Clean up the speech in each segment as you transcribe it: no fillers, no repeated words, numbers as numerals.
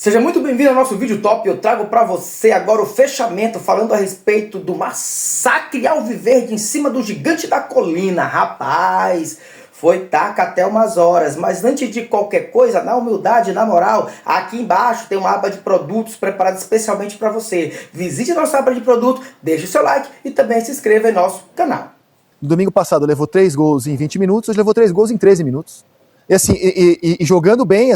Seja muito bem-vindo ao nosso vídeo top. Eu trago para você agora o fechamento falando a respeito do massacre alviverde em cima do gigante da colina. Rapaz, foi taca até umas horas, mas antes de qualquer coisa, na humildade, na moral, aqui embaixo tem uma aba de produtos preparada especialmente para você. Visite a nossa aba de produto, deixe o seu like e também se inscreva em nosso canal. No domingo passado levou 3 gols em 20 minutos, hoje levou 3 gols em 13 minutos. E assim, jogando bem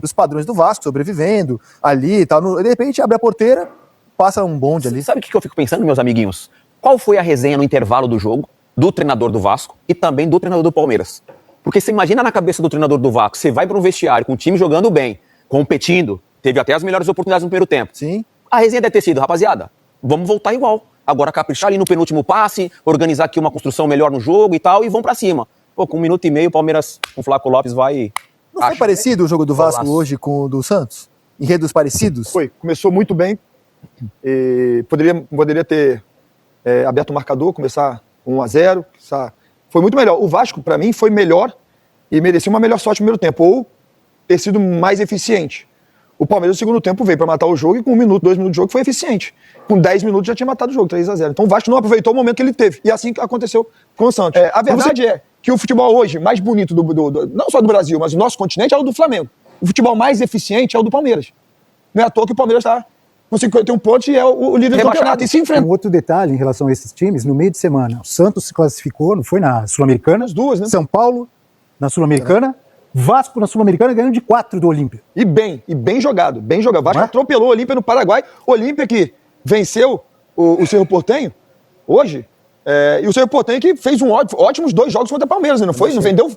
os padrões do Vasco, sobrevivendo ali e tal. De repente abre a porteira, passa um bonde ali. Sabe o que eu fico pensando, meus amiguinhos? Qual foi a resenha no intervalo do jogo do treinador do Vasco e também do treinador do Palmeiras? Porque você imagina na cabeça do treinador do Vasco, você vai para um vestiário com o time jogando bem, competindo, teve até as melhores oportunidades no primeiro tempo. Sim. A resenha deve ter sido, rapaziada, vamos voltar igual. Agora caprichar ali no penúltimo passe, organizar aqui uma construção melhor no jogo e tal, e vão para cima. Pô, com 1 minuto e meio, o Palmeiras, com o Flaco Lopes, vai... Não foi parecido o jogo do Vasco hoje com o do Santos? Enredos parecidos? Foi, começou muito bem. Poderia ter aberto o marcador, começar 1-0. Foi muito melhor. O Vasco, para mim, foi melhor e merecia uma melhor sorte no primeiro tempo, ou ter sido mais eficiente. O Palmeiras, no segundo tempo, veio para matar o jogo e com 1 minuto, 2 minutos de jogo foi eficiente. Com 10 minutos já tinha matado o jogo, 3-0. Então o Vasco não aproveitou o momento que ele teve. E assim aconteceu com o Santos. A verdade é que o futebol hoje mais bonito, não só do Brasil, mas do nosso continente, é o do Flamengo. O futebol mais eficiente é o do Palmeiras. Não é à toa que o Palmeiras está com 51 pontos e é o líder do campeonato. E se enfrenta. Um outro detalhe em relação a esses times, no meio de semana, o Santos se classificou, não foi na Sul-Americana? As duas, né? São Paulo na Sul-Americana, Vasco na Sul-Americana ganhando de 4 do Olímpia. E bem jogado, bem jogado. O Vasco atropelou o Olímpia no Paraguai. O Olímpia que venceu o Cerro Porteño hoje. E o Cerro Porteño que fez ótimos 2 jogos contra o Palmeiras, não foi? Não vendeu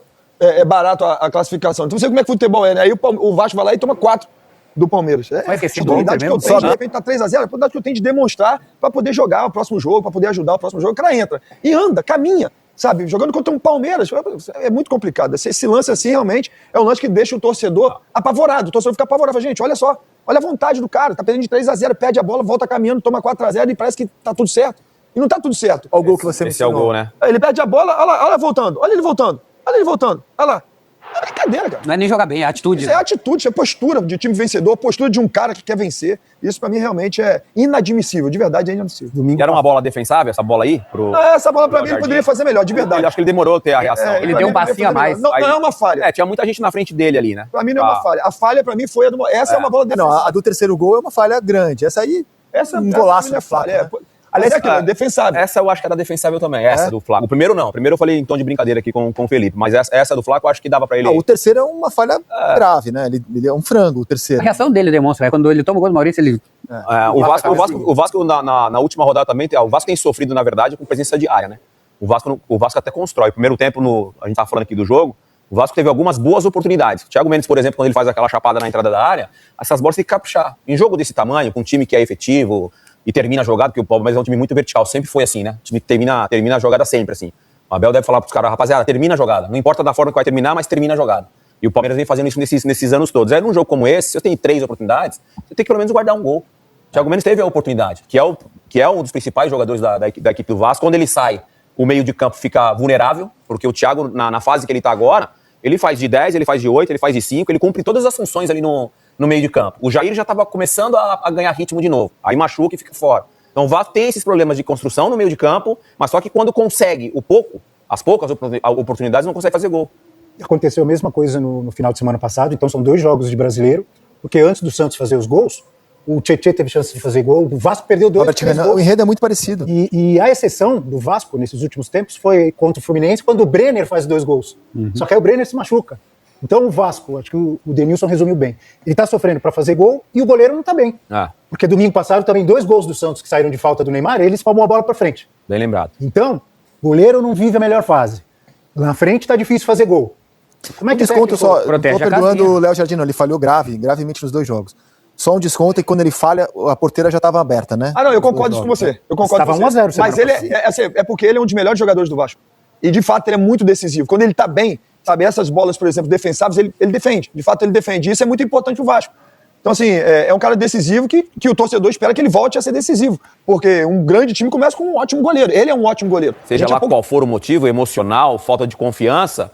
barato a classificação. Então você vê como é que o futebol é, né? Aí o Vasco vai lá e toma 4 do Palmeiras. Mas a oportunidade que eu tenho, de repente tá 3-0, a oportunidade que eu tenho de demonstrar para poder jogar o próximo jogo, para poder ajudar o próximo jogo. O cara entra e anda, caminha, sabe? Jogando contra um Palmeiras, é muito complicado. Esse lance assim, realmente, é um lance que deixa o torcedor apavorado. O torcedor fica apavorado. Gente, olha só, olha a vontade do cara. Tá perdendo de 3-0, perde a bola, volta caminhando, toma 4-0 e parece que tá tudo certo. E não tá tudo certo. Olha o gol que você mencionou. Esse é o gol, né? Ele perde a bola, olha lá voltando, olha ele voltando, olha lá. É brincadeira, cara. Não é nem jogar bem, é atitude. Isso é atitude, isso é postura de time vencedor, postura de um cara que quer vencer. Isso pra mim realmente é inadmissível, de verdade é inadmissível. E era uma bola defensável, essa bola aí? Essa bola pra mim ele poderia fazer melhor, de verdade. Acho que ele demorou a ter a reação. Ele deu um passinho a mais. Não é uma falha. Tinha muita gente na frente dele ali, né? Pra mim não é uma falha. A falha pra mim foi essa é uma bola defensável. Não, a do terceiro gol é uma falha grande. Essa aí, um golaço é falha. Né? Aliás, é defensável. Essa eu acho que era defensável também, essa do Flaco. O primeiro não, o primeiro eu falei em tom de brincadeira aqui com o Felipe, mas essa do Flaco eu acho que dava pra ele... O terceiro é uma falha grave, né? Ele é um frango, o terceiro. A reação dele demonstra, quando ele toma o gol do Maurício, ele... O Vasco na última rodada também, o Vasco tem sofrido, na verdade, com presença de área, né? O Vasco até constrói. Primeiro tempo, a gente tá falando aqui do jogo, o Vasco teve algumas boas oportunidades. O Thiago Mendes, por exemplo, quando ele faz aquela chapada na entrada da área, essas bolas tem que caprichar. Em jogo desse tamanho, com um time que é efetivo e termina a jogada, porque o Palmeiras é um time muito vertical, sempre foi assim, né? O time que termina a jogada sempre, assim. O Abel deve falar pros caras, rapaziada, termina a jogada. Não importa da forma que vai terminar, mas termina a jogada. E o Palmeiras vem fazendo isso nesses anos todos. Aí num jogo como esse, se você tem 3 oportunidades, você tem que pelo menos guardar um gol. O Thiago Mendes teve a oportunidade, que é um dos principais jogadores da equipe do Vasco. Quando ele sai, o meio de campo fica vulnerável, porque o Thiago, na fase que ele tá agora, ele faz de 10, ele faz de 8, ele faz de 5, ele cumpre todas as funções ali no meio de campo. O Jair já estava começando a ganhar ritmo de novo. Aí machuca e fica fora. Então o Vasco tem esses problemas de construção no meio de campo, mas só que quando consegue as poucas oportunidades, não consegue fazer gol. Aconteceu a mesma coisa no final de semana passado, então são 2 jogos de brasileiro, porque antes do Santos fazer os gols, o Tietê teve chance de fazer gol, o Vasco perdeu 2 gols. O enredo é muito parecido. E a exceção do Vasco nesses últimos tempos foi contra o Fluminense, quando o Brenner faz 2 gols. Só que aí o Brenner se machuca. Então o Vasco, acho que o Denilson resumiu bem, ele tá sofrendo para fazer gol e o goleiro não tá bem. Porque domingo passado também 2 gols do Santos que saíram de falta do Neymar, eles palmam a bola para frente. Bem lembrado. Então, o goleiro não vive a melhor fase. Lá na frente tá difícil fazer gol. Como é que desconto só? Tô protege a perdoando casinha. o Léo Jardim, ele falhou gravemente nos 2 jogos. Só um desconto e quando ele falha, a porteira já estava aberta, né? Não, eu concordo com você. Eu concordo com você. Estava 1-0. Mas ele é porque ele é um dos melhores jogadores do Vasco. E de fato ele é muito decisivo. Quando ele tá bem, sabe, essas bolas, por exemplo, defensáveis, ele defende. De fato ele defende. Isso é muito importante pro Vasco. Então, assim, é um cara decisivo que o torcedor espera que ele volte a ser decisivo. Porque um grande time começa com um ótimo goleiro. Ele é um ótimo goleiro. Seja lá qual for o motivo, emocional, falta de confiança,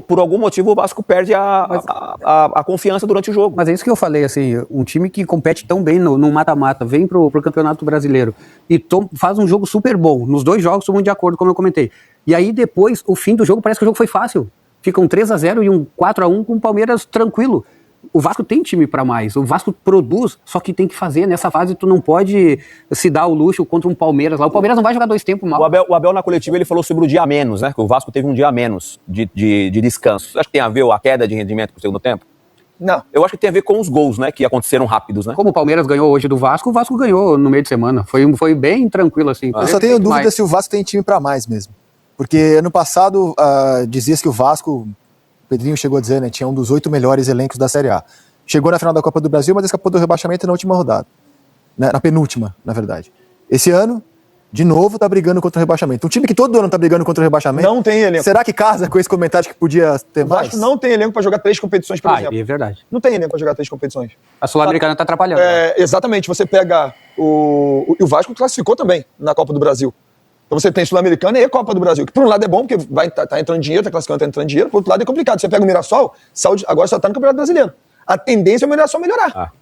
por algum motivo o Vasco perde a confiança durante o jogo. Mas é isso que eu falei, assim, um time que compete tão bem no mata-mata, vem pro Campeonato Brasileiro e faz um jogo super bom. Nos 2 jogos, todo mundo de acordo, como eu comentei. E aí depois, o fim do jogo, parece que o jogo foi fácil. Fica um 3-0 e um 4-1 com o Palmeiras tranquilo. O Vasco tem time pra mais, o Vasco produz, só que tem que fazer. Nessa fase tu não pode se dar o luxo contra um Palmeiras lá. O Palmeiras não vai jogar 2 tempos mal. O Abel na coletiva ele falou sobre o dia a menos, né? Que o Vasco teve um dia a menos de descanso. Você acha que tem a ver a queda de rendimento pro segundo tempo? Não. Eu acho que tem a ver com os gols, né? Que aconteceram rápidos, né? Como o Palmeiras ganhou hoje do Vasco, o Vasco ganhou no meio de semana. Foi bem tranquilo, assim. Eu só tenho dúvida se o Vasco tem time pra mais mesmo. Porque ano passado dizia-se que o Vasco, o Pedrinho chegou a dizer, né? Tinha um dos 8 melhores elencos da Série A. Chegou na final da Copa do Brasil, mas escapou do rebaixamento na última rodada. Na penúltima, na verdade. Esse ano, de novo, tá brigando contra o rebaixamento. Um time que todo ano tá brigando contra o rebaixamento. Não tem elenco. Será que casa com esse comentário que podia ter O mais? Vasco não tem elenco para jogar 3 competições, por exemplo. É verdade. Não tem elenco para jogar 3 competições. A Sul-Americana tá atrapalhando. Exatamente. Você pega o Vasco classificou também na Copa do Brasil. Então você tem Sul-Americana e Copa do Brasil, que por um lado é bom, porque tá entrando dinheiro, tá classificando, tá entrando dinheiro, por outro lado é complicado. Você pega o Mirassol, agora só tá no Campeonato Brasileiro. A tendência é o Mirassol melhorar.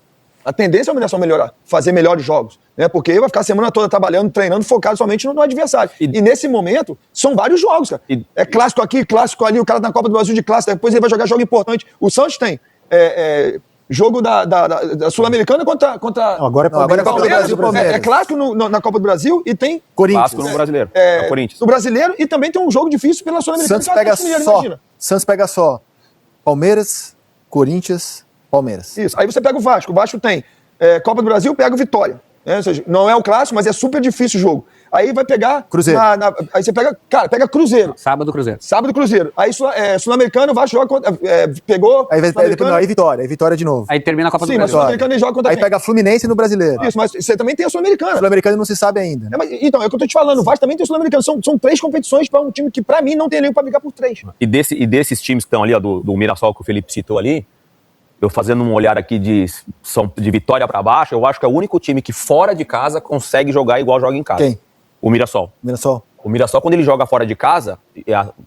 A tendência é o Mirassol melhorar, fazer melhores jogos, né? Porque vai ficar a semana toda trabalhando, treinando, focado somente no adversário. E nesse momento, são vários jogos, cara. É clássico aqui, clássico ali, o cara tá na Copa do Brasil de clássico, depois ele vai jogar jogo importante. O Santos tem jogo da Sul-Americana contra Agora é Copa do Brasil, Palmeiras. É clássico na Copa do Brasil e tem Corinthians. Vasco no Brasileiro. Corinthians. No Brasileiro e também tem um jogo difícil pela Sul-Americana. Santos pega só Palmeiras, Corinthians, Palmeiras. Isso. Aí você pega o Vasco. O Vasco tem Copa do Brasil, pega o Vitória. Né? Ou seja, não é o clássico, mas é super difícil o jogo. Aí vai pegar... Cruzeiro. Aí você pega Cruzeiro. Sábado, Cruzeiro. Sábado, Cruzeiro. Aí Sul-Americano, o Vasco joga contra... pegou... Aí Vitória de novo. Aí termina a Copa do Sim, mas Brasil. Sul-Americano ele joga contra Aí quem? pega Fluminense no Brasileiro. Isso, mas você também tem a Sul-Americana. Sul-Americano não se sabe ainda. Então, é o que eu tô te falando. O Vasco também tem o Sul-Americano. São 3 competições para um time que, pra mim, não tem elenco pra brigar por 3. E desses times que estão ali, ó, do Mirassol que o Felipe citou ali, eu fazendo um olhar aqui de Vitória pra baixo, eu acho que é o único time que fora de casa consegue jogar igual joga em casa. Quem? O Mirassol. O Mirassol, quando ele joga fora de casa,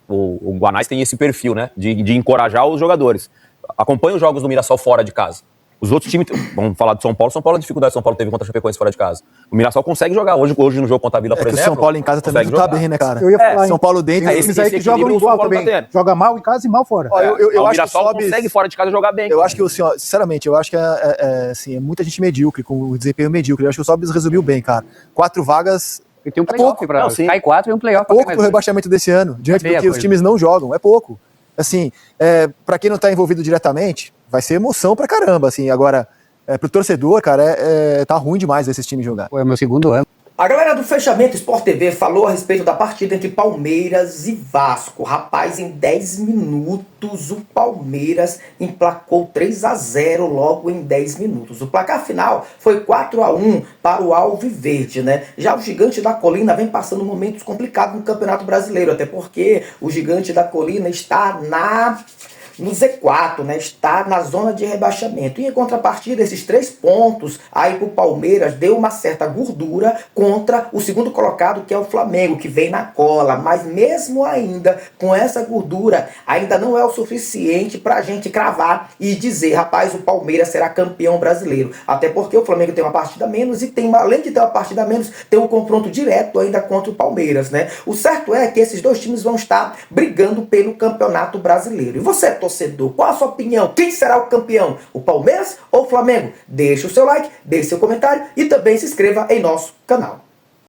o Guanais tem esse perfil, né? De encorajar os jogadores. Acompanha os jogos do Mirassol fora de casa. Os outros times, vamos falar do São Paulo, a dificuldade que São Paulo teve contra a Chapecoense fora de casa. O Mirassol consegue jogar. Hoje no jogo contra a Vila, por exemplo... o São Paulo em casa também não tá bem, né, cara? Eu ia falar, São Paulo dentro... Esses aí que jogam igual também. Joga mal em casa e mal fora. Eu o acho Mirassol que consegue fora de casa jogar bem. Eu acho que, sinceramente, eu acho que é muita gente medíocre, com o desempenho medíocre. Eu acho que o Sobis resumiu bem, cara. 4 vagas... E tem um playoff pra... Cai 4 e um playoff. Pouco pro rebaixamento desse ano, diante do que os times não jogam. É pouco. Assim, pra quem não tá envolvido diretamente, vai ser emoção pra caramba, assim. Agora... pro torcedor, cara, tá ruim demais esses times jogar. É o meu segundo ano. A galera do Fechamento Sport TV falou a respeito da partida entre Palmeiras e Vasco. Rapaz, em 10 minutos o Palmeiras emplacou 3-0 logo em 10 minutos. O placar final foi 4-1 para o Alviverde, né? Já o Gigante da Colina vem passando momentos complicados no Campeonato Brasileiro, até porque o Gigante da Colina está no Z4, né? Está na zona de rebaixamento. E em contrapartida, esses 3 pontos aí pro Palmeiras deu uma certa gordura contra o segundo colocado, que é o Flamengo, que vem na cola. Mas mesmo ainda com essa gordura, ainda não é o suficiente pra gente cravar e dizer, rapaz, o Palmeiras será campeão brasileiro. Até porque o Flamengo tem uma partida a menos e além de ter uma partida a menos, tem um confronto direto ainda contra o Palmeiras, né? O certo é que esses 2 times vão estar brigando pelo Campeonato Brasileiro. E você, torcedor, qual a sua opinião? Quem será o campeão? O Palmeiras ou o Flamengo? Deixe o seu like, deixe seu comentário e também se inscreva em nosso canal.